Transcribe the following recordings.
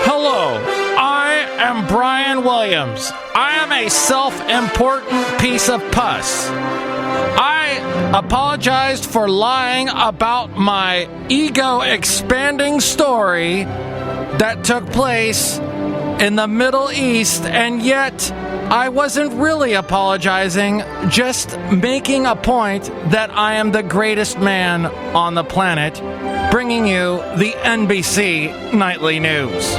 Hello, I am Brian Williams. I am a self-important piece of pus. I apologized for lying about my ego-expanding story that took place in the Middle East, and yet I wasn't really apologizing, just making a point that I am the greatest man on the planet, bringing you the NBC Nightly News.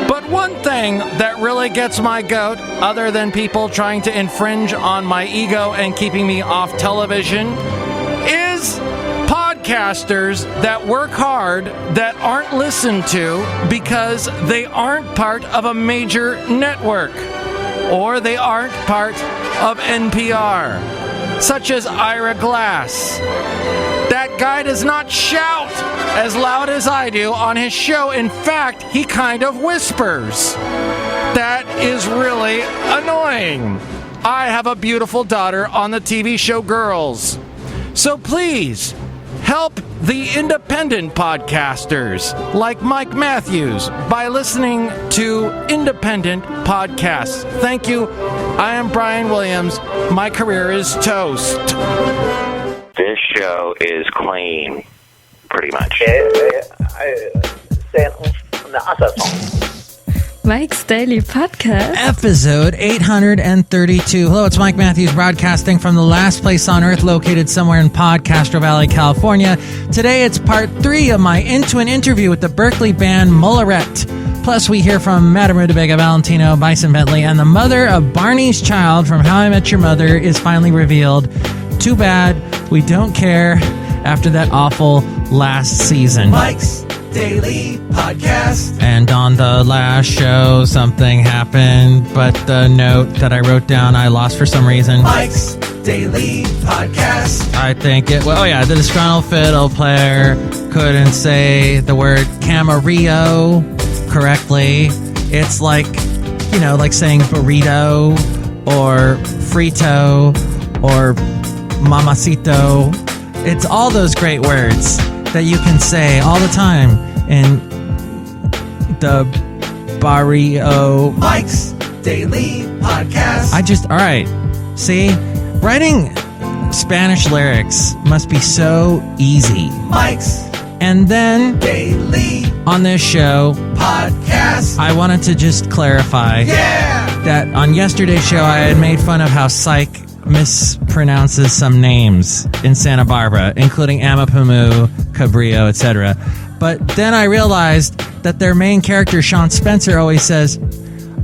But one thing that really gets my goat, other than people trying to infringe on my ego and keeping me off television, is podcasters that work hard that aren't listened to because they aren't part of a major network, or they aren't part of NPR, such as Ira Glass. That guy does not shout as loud as I do on his show. In fact, he kind of whispers. That is really annoying. I have a beautiful daughter on the TV show Girls. So please, help the independent podcasters like Mike Matthews by listening to independent podcasts. Thank you. I am Brian Williams. My career is toast. This show is clean, pretty much. Mike's Daily Podcast. Episode 832. Hello, it's Mike Matthews broadcasting from the last place on earth located somewhere in Podcastro Valley, California. Today it's part 3 of my Into an Interview with the Berkeley band MULLERETTE. Plus we hear from Madame Rootabega, Valentino, Bison Bentley, and the mother of Barney's child from How I Met Your Mother is finally revealed. Too bad we don't care after that awful last season. Mike's Daily Podcast. And on the last show, something happened, but the note that I wrote down, I lost for some reason. Mike's Daily Podcast. I think it, well, oh yeah, the disgruntled fiddle player couldn't say the word Camarillo correctly. It's like, you know, like saying burrito or frito or mamacito. It's all those great words that you can say all the time in the barrio. Mike's Daily Podcast. All right. See, writing Spanish lyrics must be so easy. Mike's And then Daily on this show, Podcast. I wanted to just clarify that on yesterday's show, I had made fun of how Psych mispronounces some names in Santa Barbara, including Amapamu, Cabrillo, etc. But then I realized that their main character, Sean Spencer, always says,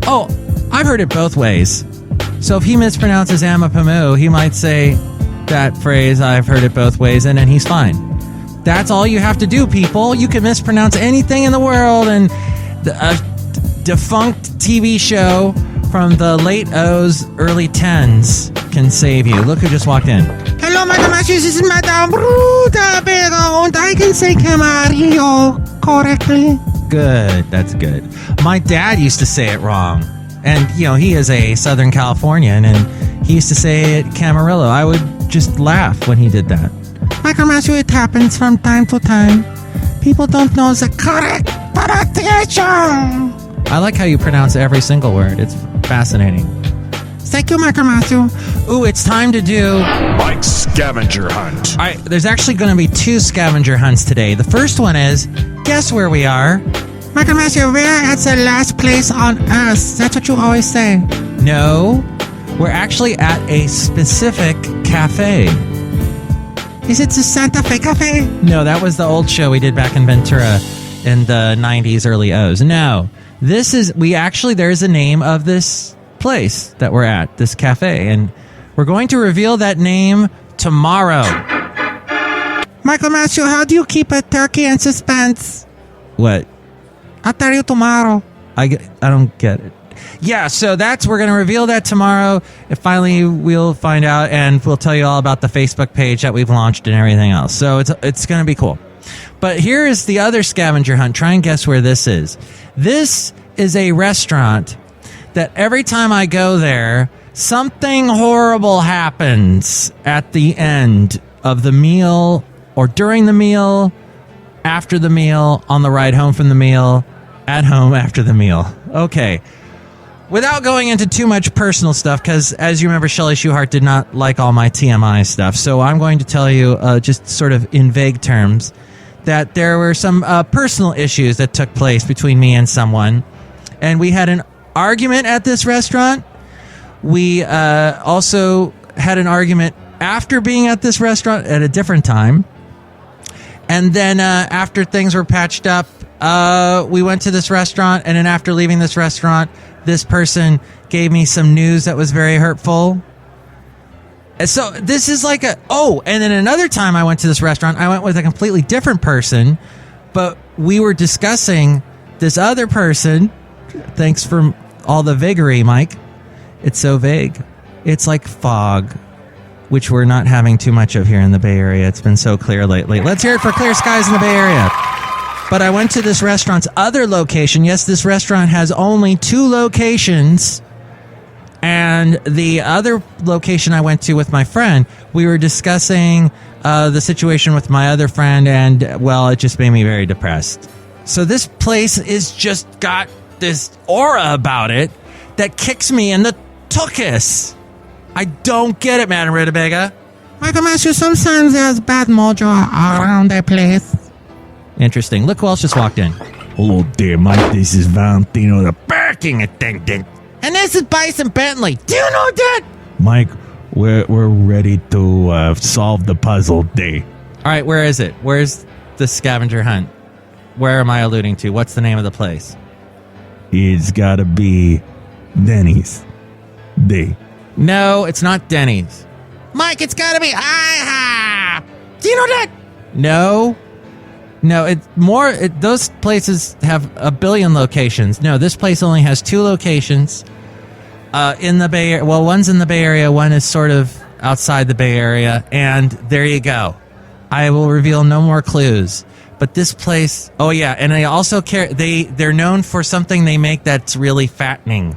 "Oh, I've heard it both ways." So if he mispronounces Amapamu, he might say that phrase, "I've heard it both ways," and then he's fine. That's all you have to do, people. You can mispronounce anything in the world, and a defunct TV show from the late O's, early 10s can save you. Look who just walked in. Hello, Madame Matthews. This is Madame Rootabega, and I can say Camarillo correctly. Good. That's good. My dad used to say it wrong. And, you know, he is a Southern Californian, and he used to say it Camarillo. I would just laugh when he did that. Madame Matthews, it happens from time to time. People don't know the correct pronunciation. I like how you pronounce every single word. It's fascinating. Thank you, Madame Matthews. Ooh, it's time to do Mike's Scavenger Hunt. All right, there's actually going to be 2 scavenger hunts today. The first one is, guess where we are? Madame Matthews, we're at the last place on earth. That's what you always say. No, we're actually at a specific cafe. Is it the Santa Fe Cafe? No, that was the old show we did back in Ventura in the 90s, early O's. No, this is, there's a name of this place that we're at, this cafe, and we're going to reveal that name tomorrow. Michael Matthew, how do you keep a turkey in suspense? What? I'll tell you tomorrow. I don't get it. Yeah, so we're going to reveal that tomorrow. And finally, we'll find out, and we'll tell you all about the Facebook page that we've launched and everything else. So it's going to be cool. But here is the other scavenger hunt. Try and guess where this is. This is a restaurant that every time I go there, something horrible happens at the end of the meal, or during the meal, after the meal, on the ride home from the meal, at home after the meal. Okay. Without going into too much personal stuff, because as you remember, Chely Shoehart did not like all my TMI stuff, so I'm going to tell you, just sort of in vague terms, that there were some personal issues that took place between me and someone, and we had an argument at this restaurant. We also had an argument after being at this restaurant at a different time, and then after things were patched up, we went to this restaurant, and then after leaving this restaurant, this person gave me some news that was very hurtful. And so this is like and then another time I went to this restaurant, I went with a completely different person, but we were discussing this other person. Thanks for all the vagary, Mike. It's so vague. It's like fog, which we're not having too much of here in the Bay Area. It's been so clear lately. Let's hear it for clear skies in the Bay Area. But I went to this restaurant's other location. Yes, this restaurant has only 2 locations. And the other location I went to with my friend, we were discussing the situation with my other friend, and, well, it just made me very depressed. So this place is just got this aura about it that kicks me in the tuchus. I don't get it, Madame Rootabega. Michael Master, sometimes there's bad mojo around that place. Interesting. Look who else just walked in. Hello there, Mike. This is Valentino, the parking attendant. And this is Bison Bentley. Do you know that? Mike, we're ready to solve the puzzle day. All right, where is it? Where's the scavenger hunt? Where am I alluding to? What's the name of the place? It's gotta be Denny's Day. No, it's not Denny's. Mike, it's gotta be IHOP. Do you know that? No, it's more. Those places have a billion locations. No, this place only has 2 locations in the Bay Area. Well, one's in the Bay Area, one is sort of outside the Bay Area, and there you go. I will reveal no more clues. But this place, oh yeah, and they also they're known for something they make that's really fattening.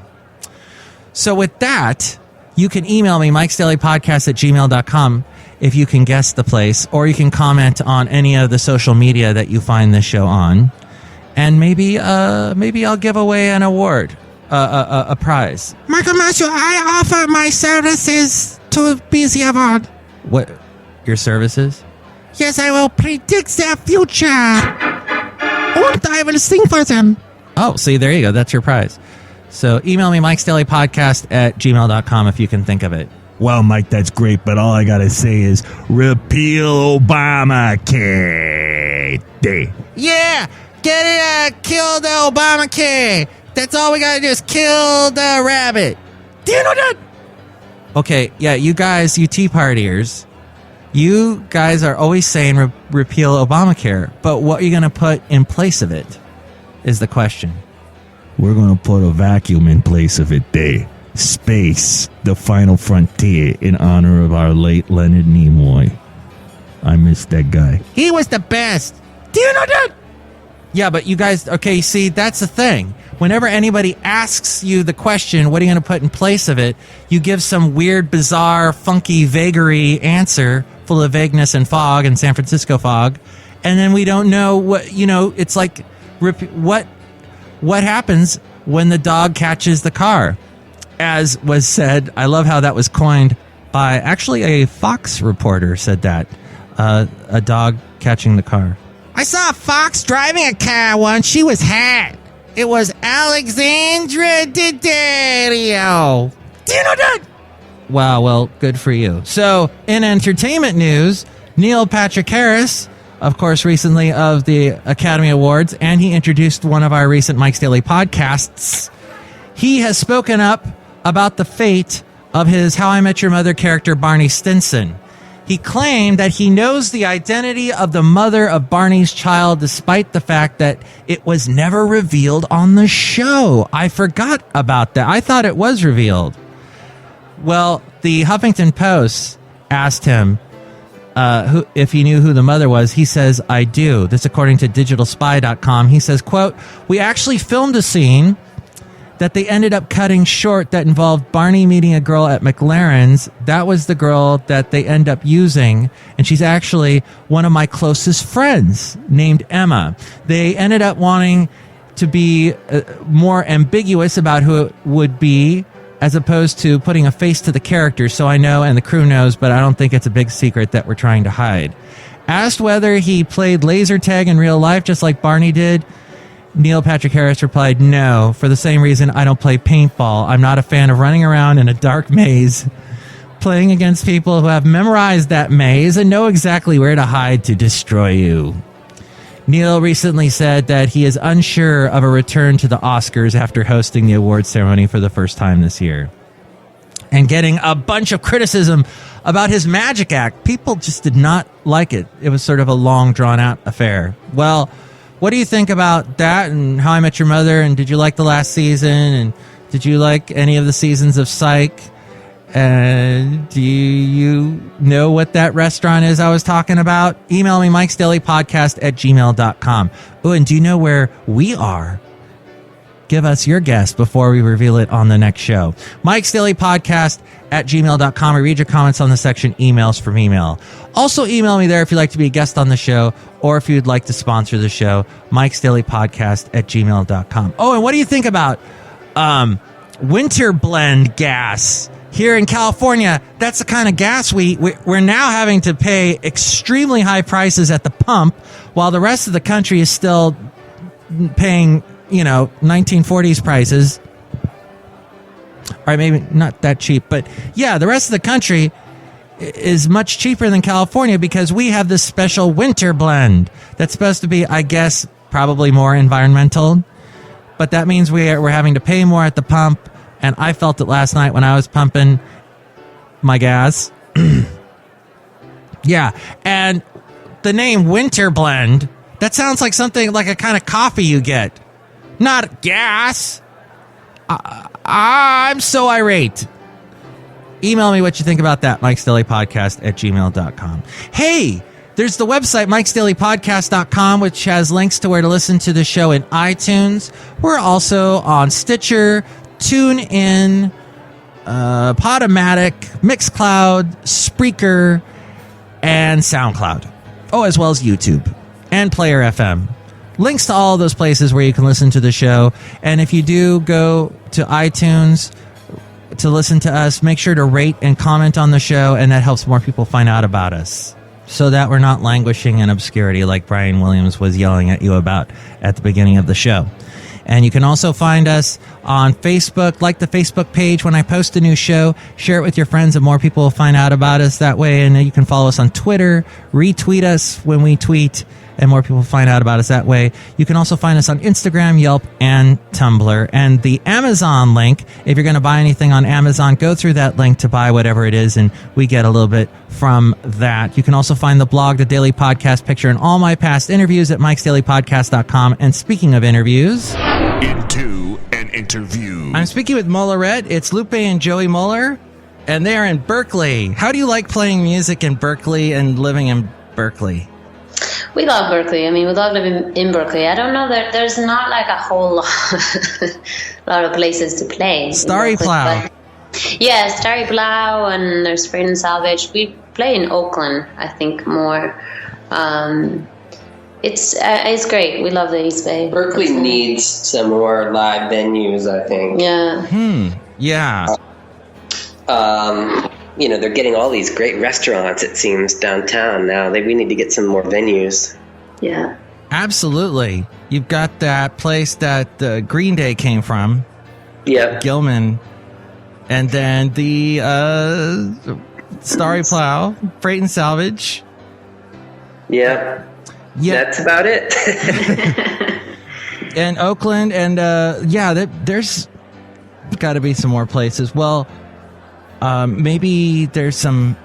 So with that, you can email me, MIKEs-DAILY-PODCAST@gmail.com, if you can guess the place, or you can comment on any of the social media that you find this show on, and maybe I'll give away an award, a prize. Michael Master, I offer my services to be the award. What? Your services? Yes, I will predict their future. And I will sing for them. Oh, see, there you go. That's your prize. So email me, MIKEs-DAILY-PODCAST@gmail.com, if you can think of it. Well, Mike, that's great, but all I gotta say is repeal Obamacare Day. Yeah, get it, kill the Obamacare. That's all we gotta do is kill the rabbit. Do you know that? Okay, yeah, you guys, you Tea Partiers, you guys are always saying repeal Obamacare, but what are you going to put in place of it is the question. We're gonna put a vacuum in place of it day. Space, the final frontier, in honor of our late Leonard Nimoy. I miss that guy. He was the best. Do you know that? Yeah, but you guys, okay, see, that's the thing. Whenever anybody asks you the question, what are you going to put in place of it, you give some weird, bizarre, funky vagary answer full of vagueness and fog and San Francisco fog, and then we don't know what, it's like, what happens when the dog catches the car? As was said, I love how that was coined by, actually a Fox reporter said that, a dog catching the car. I saw a fox driving a car once. She was hot. It was Alexandra Daddario. Do you know that? Wow, well, good for you. So, in entertainment news, Neil Patrick Harris, of course, recently of the Academy Awards, and he introduced one of our recent Mike's Daily podcasts. He has spoken up about the fate of his How I Met Your Mother character, Barney Stinson. He claimed that he knows the identity of the mother of Barney's child, despite the fact that it was never revealed on the show. I forgot about that. I thought it was revealed. Well, the Huffington Post asked him if he knew who the mother was. He says, I do. This according to digitalspy.com. He says, quote, we actually filmed a scene that they ended up cutting short that involved Barney meeting a girl at McLaren's. That was the girl that they end up using, and she's actually one of my closest friends named Emma. They ended up wanting to be more ambiguous about who it would be, as opposed to putting a face to the character, so I know and the crew knows, but I don't think it's a big secret that we're trying to hide. Asked whether he played laser tag in real life just like Barney did, Neil Patrick Harris replied, no, for the same reason I don't play paintball. I'm not a fan of running around in a dark maze, playing against people who have memorized that maze and know exactly where to hide to destroy you. Neil recently said that he is unsure of a return to the Oscars after hosting the awards ceremony for the first time this year. And getting a bunch of criticism about his magic act. People just did not like it. It was sort of a long, drawn-out affair. Well, what do you think about that and How I Met Your Mother? And did you like the last season? And did you like any of the seasons of Psych? And do you know what that restaurant is I was talking about? Email me, MIKEs-DAILY-PODCAST@gmail.com. Oh, and do you know where we are? Give us your guess before we reveal it on the next show. MIKEs-DAILY-PODCAST@gmail.com. I read your comments on the section emails from email. Also email me there if you'd like to be a guest on the show or if you'd like to sponsor the show. MIKEs-DAILY-PODCAST@gmail.com. Oh, and what do you think about winter blend gas? Here in California, that's the kind of gas we're now having to pay extremely high prices at the pump, while the rest of the country is still paying, 1940s prices. All right, maybe not that cheap, but yeah, the rest of the country is much cheaper than California because we have this special winter blend that's supposed to be, I guess, probably more environmental, but that means we're having to pay more at the pump. And I felt it last night when I was pumping my gas. Yeah. And the name Winter Blend, that sounds like something like a kind of coffee you get. Not gas. I'm so irate. Email me what you think about that, MIKEs-DAILY-PODCAST@gmail.com. Hey, there's the website, MIKES-DAILY-PODCAST.com, which has links to where to listen to the show in iTunes. We're also on Stitcher, TuneIn, Podomatic, Mixcloud, Spreaker, and SoundCloud. Oh, as well as YouTube and Player FM. Links to all of those places where you can listen to the show. And if you do go to iTunes to listen to us, make sure to rate and comment on the show, and that helps more people find out about us, so that we're not languishing in obscurity like Brian Williams was yelling at you about at the beginning of the show. And you can also find us on Facebook. Like the Facebook page when I post a new show. Share it with your friends and more people will find out about us that way. And you can follow us on Twitter. Retweet us when we tweet and more people find out about us that way. You can also find us on Instagram, Yelp, and Tumblr. And the Amazon link, if you're going to buy anything on Amazon, go through that link to buy whatever it is, and we get a little bit from that. You can also find the blog, The Daily Podcast Picture, and all my past interviews at MIKEs-DAILY-PODCAST.com. And speaking of interviews... Into an interview. I'm speaking with Mullerette. It's Lupe and Joey Muller, and they are in Berkeley. How do you like playing music in Berkeley and living in Berkeley? We love Berkeley. I mean, we love living in Berkeley. I don't know that there's not like a whole lot of places to play. Starry Plow. Yeah, Starry Plow, and there's Freight and Salvage. We play in Oakland, I think, more. It's great. We love the East Bay. Berkeley needs some more live venues, I think. Yeah. Yeah. They're getting all these great restaurants, it seems, downtown now. We need to get some more venues. Yeah. Absolutely. You've got that place that Green Day came from. Yep. Gilman. And then the Starry Plow, Freight and Salvage. Yep. Yeah. That's about it. And Oakland, and there's got to be some more places. Well, maybe there's some.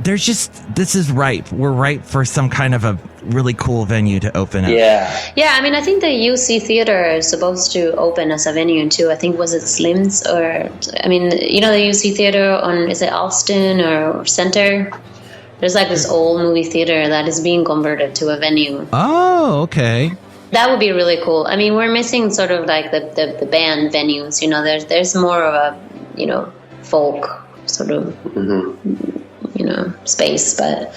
This is ripe. We're ripe for some kind of a really cool venue to open up. Yeah. Yeah, I mean, I think the UC Theater is supposed to open as a venue too. I think, was it Slim's or, I mean, the UC Theater on, is it Alston or Center? There's like this old movie theater that is being converted to a venue. Oh, okay. That would be really cool. I mean, we're missing sort of like the band venues. You know, there's more of a, you know, folk sort of, you know, space, but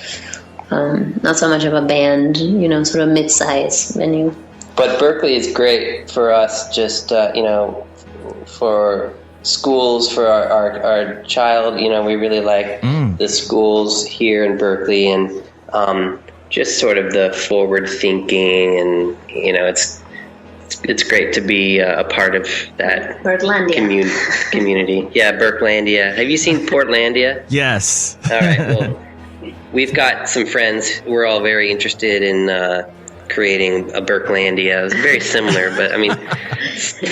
not so much of a band, you know, sort of mid-size venue. But Berkeley is great for us, just, you know, for schools, for our child. You know, we really like the schools here in Berkeley, and just sort of the forward thinking, and, you know, it's great to be a part of that community. Yeah, Berklandia. Have you seen Portlandia? Yes. All right. Well, we've got some friends. We're all very interested in creating a Berklandia. It's very similar, but I mean,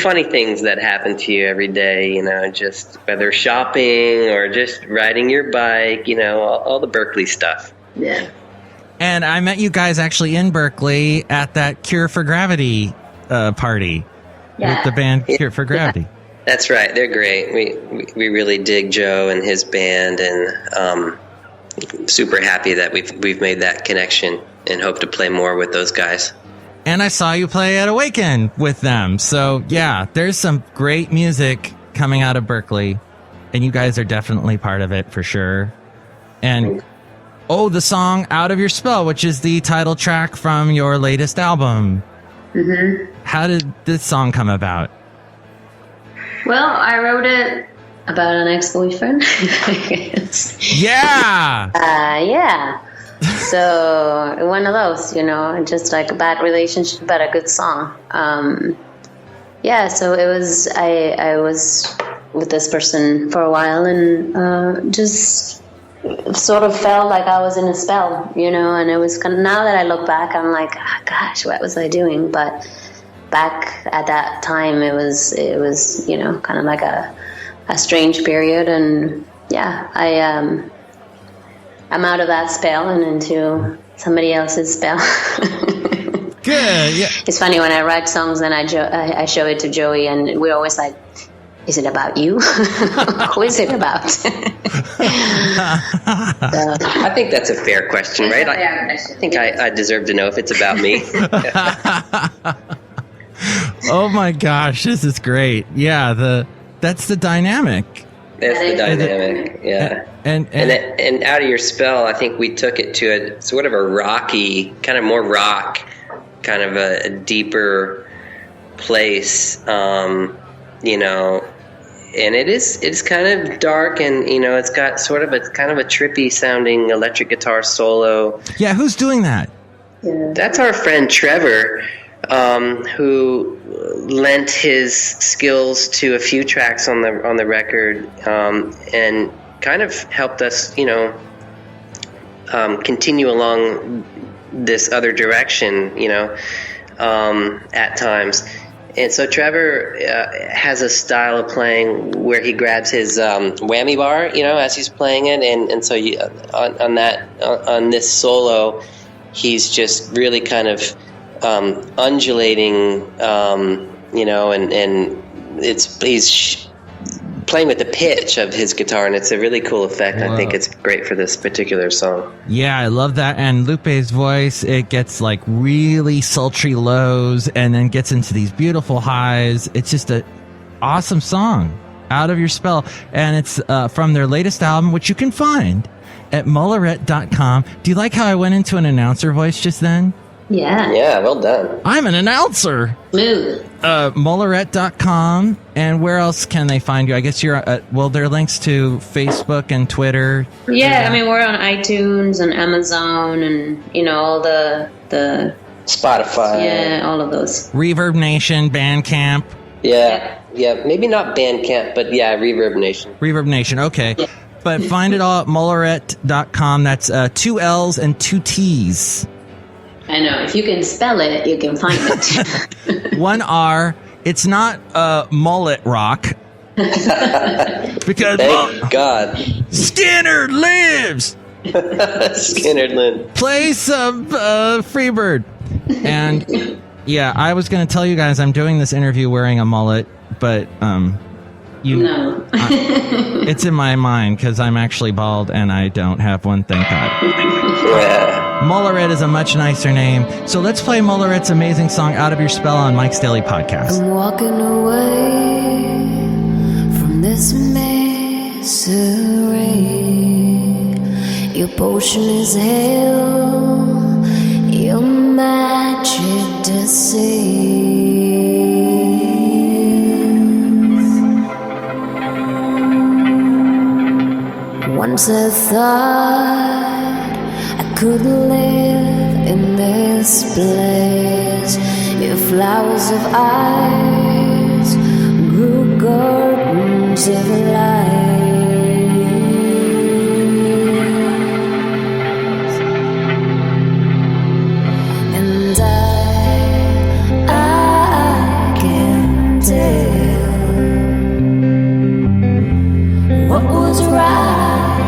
funny things that happen to you every day, you know, just whether shopping or just riding your bike, you know, all the Berkeley stuff. Yeah. And I met you guys actually in Berkeley at that Cure for Gravity party with the band Cure for Gravity. Yeah. That's right. They're great. We really dig Joe and his band, and super happy that we've made that connection and hope to play more with those guys. And I saw you play at Awaken with them. So yeah, there's some great music coming out of Berkeley, and you guys are definitely part of it for sure. And the song Out of Your Spell, which is the title track from your latest album. How did this song come about? Well, I wrote it about an ex-boyfriend. Yeah. Yeah. So one of those, you know, just like a bad relationship, but a good song. Yeah. So it was. I was with this person for a while, and just sort of felt like I was in a spell, you know. And it was kind of, now that I look back, I'm like, oh, gosh, what was I doing? But back at that time, it was, you know, kind of like a strange period. And yeah, I'm out of that spell and into somebody else's spell. Good. Yeah. It's funny when I write songs and I show it to Joey, and we're always like, is it about you? Who is it about? I think that's a fair question, right? I think I deserve to know if it's about me. Oh my gosh, this is great. Yeah, that's the dynamic. That's the dynamic, yeah. And Out of Your Spell, I think we took it to a sort of a rocky, kind of more rock, kind of a deeper place, you know. And it's kind of dark, and, you know, it's got sort of kind of a trippy sounding electric guitar solo. Yeah, who's doing that? Yeah. That's our friend Trevor, who lent his skills to a few tracks on the record, and kind of helped us, you know, continue along this other direction, you know, at times. And so Trevor has a style of playing where he grabs his whammy bar, you know, as he's playing it, and so on this solo, he's just really kind of undulating, you know, and he's playing with the pitch of his guitar, and it's a really cool effect. Whoa. I think it's great for this particular song. Yeah, I love that. And Lupe's voice, it gets like really sultry lows and then gets into these beautiful highs. It's just an awesome song, Out of Your Spell. And it's from their latest album, which you can find at MULLERETTE.com. Do you like how I went into an announcer voice just then? Yeah. Yeah, well done. I'm an announcer. Smooth. MULLERETTE.com. And where else can they find you? I guess you're well, there are links to Facebook and Twitter. Yeah, I mean, we're on iTunes and Amazon and, you know, all the Spotify. Yeah, all of those. Reverb Nation, Bandcamp. Yeah. Maybe not Bandcamp, but yeah, Reverb Nation. Reverb Nation, okay. Yeah. But find it all at MULLERETTE.com. That's 2 L's and 2 T's. I know. If you can spell it, you can find it. 1 R. It's not mullet rock. Because thank God. Skinner lives. Skinner lives. Play some Freebird. And yeah, I was going to tell you guys I'm doing this interview wearing a mullet, but No. It's in my mind because I'm actually bald and I don't have one. Thank God. Yeah. Mullerette is a much nicer name. So let's play Mullerette's amazing song Out of Your Spell on Mike's Daily Podcast. I'm walking away from this misery. Your potion is hell, your magic deceives. Once I thought I could live in this place. Your flowers of eyes grew gardens of light. And I can tell what was right,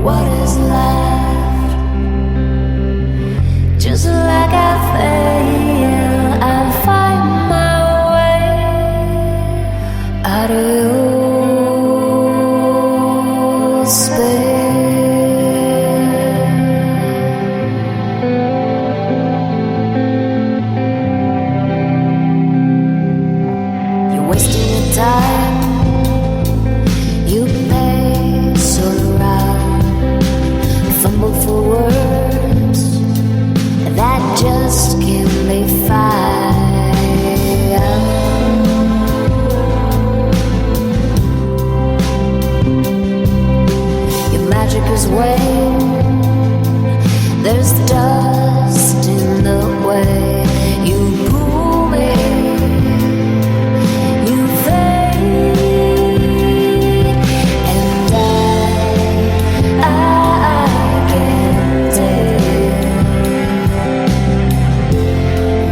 what is left. Just like I fail, I'll find my way out of your space. You're wasting your time. You pace all around, fumble for words that just can't be found. Your magic is wane. There's dust in the way you pull me. You fade, and I can't tell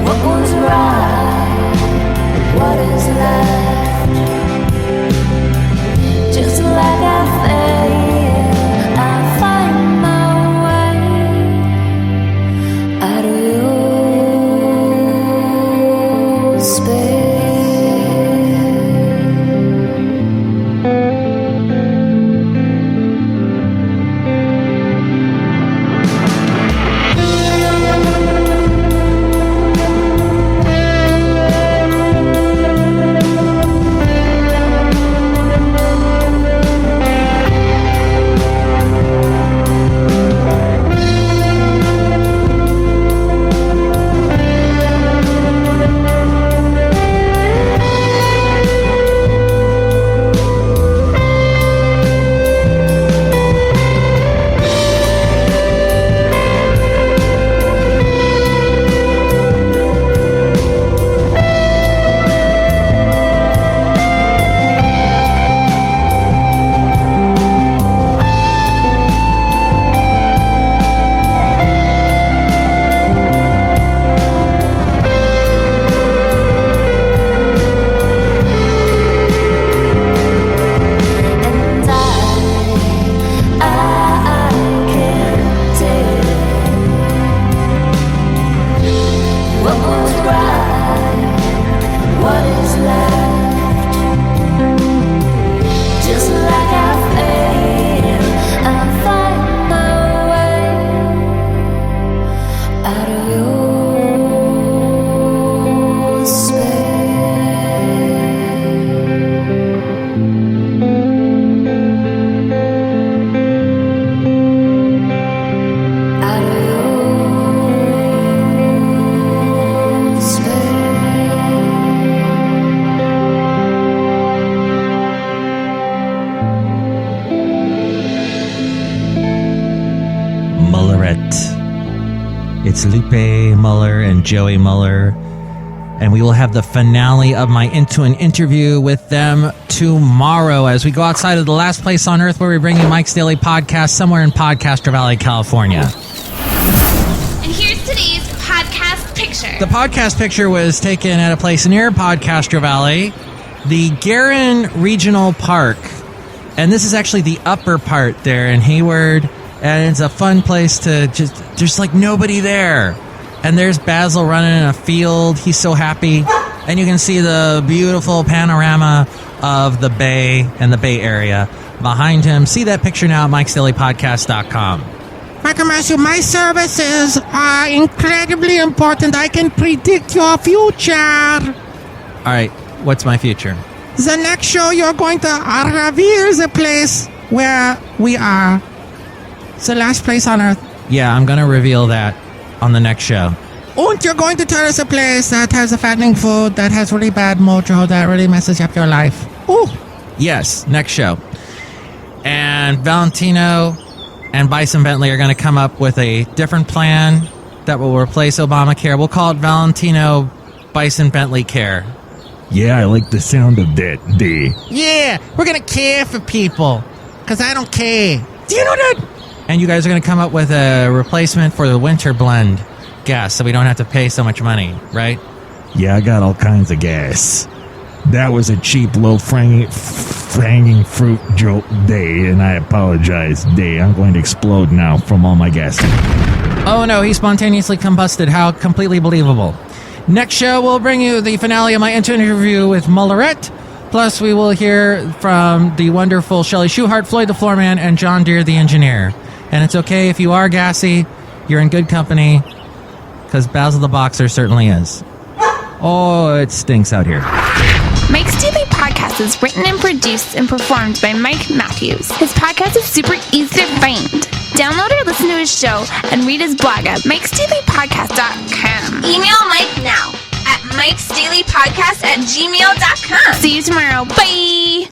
what was right, what is left. Just like I fail, I find my way out of your space. It's Lupe Muller and Joey Muller, and we will have the finale of my Into an Interview with them tomorrow as we go outside of the last place on earth where we bring you Mike's Daily Podcast somewhere in Podcaster Valley, California. And here's today's podcast picture. The podcast picture was taken at a place near Podcaster Valley, the Guerin Regional Park, and this is actually the upper part there in Hayward. And it's a fun place to there's like nobody there. And there's Basil running in a field. He's so happy. And you can see the beautiful panorama of the Bay and the Bay Area behind him. See that picture now at MIKEs-DAILY-PODCAST.com. Michael Matthew, my services are incredibly important. I can predict your future. All right, what's my future? The next show, you're going to reveal the place where we are. It's the last place on Earth. Yeah, I'm going to reveal that on the next show. And you're going to tell us a place that has a fattening food, that has really bad mojo, that really messes up your life. Ooh. Yes, next show. And Valentino and Bison Bentley are going to come up with a different plan that will replace Obamacare. We'll call it Valentino Bison Bentley Care. Yeah, I like the sound of that day. Yeah, we're going to care for people. Because I don't care. Do you know that? And you guys are going to come up with a replacement for the winter blend gas so we don't have to pay so much money, right? Yeah, I got all kinds of gas. That was a cheap, low-hanging fruit joke day, and I apologize, day. I'm going to explode now from all my gas. Oh no, he spontaneously combusted. How completely believable. Next show, we'll bring you the finale of my interview with Mullerette. Plus, we will hear from the wonderful Chely Shoehart, Floyd the Floorman, and John Deere the engineer. And it's okay if you are gassy, you're in good company, because Basil the Boxer certainly is. Oh, it stinks out here. Mike's Daily Podcast is written and produced and performed by Mike Matthews. His podcast is super easy to find. Download or listen to his show and read his blog at MIKEs-DAILY-PODCAST.com. Email Mike now at MIKEs-DAILY-PODCAST@gmail.com. See you tomorrow. Bye!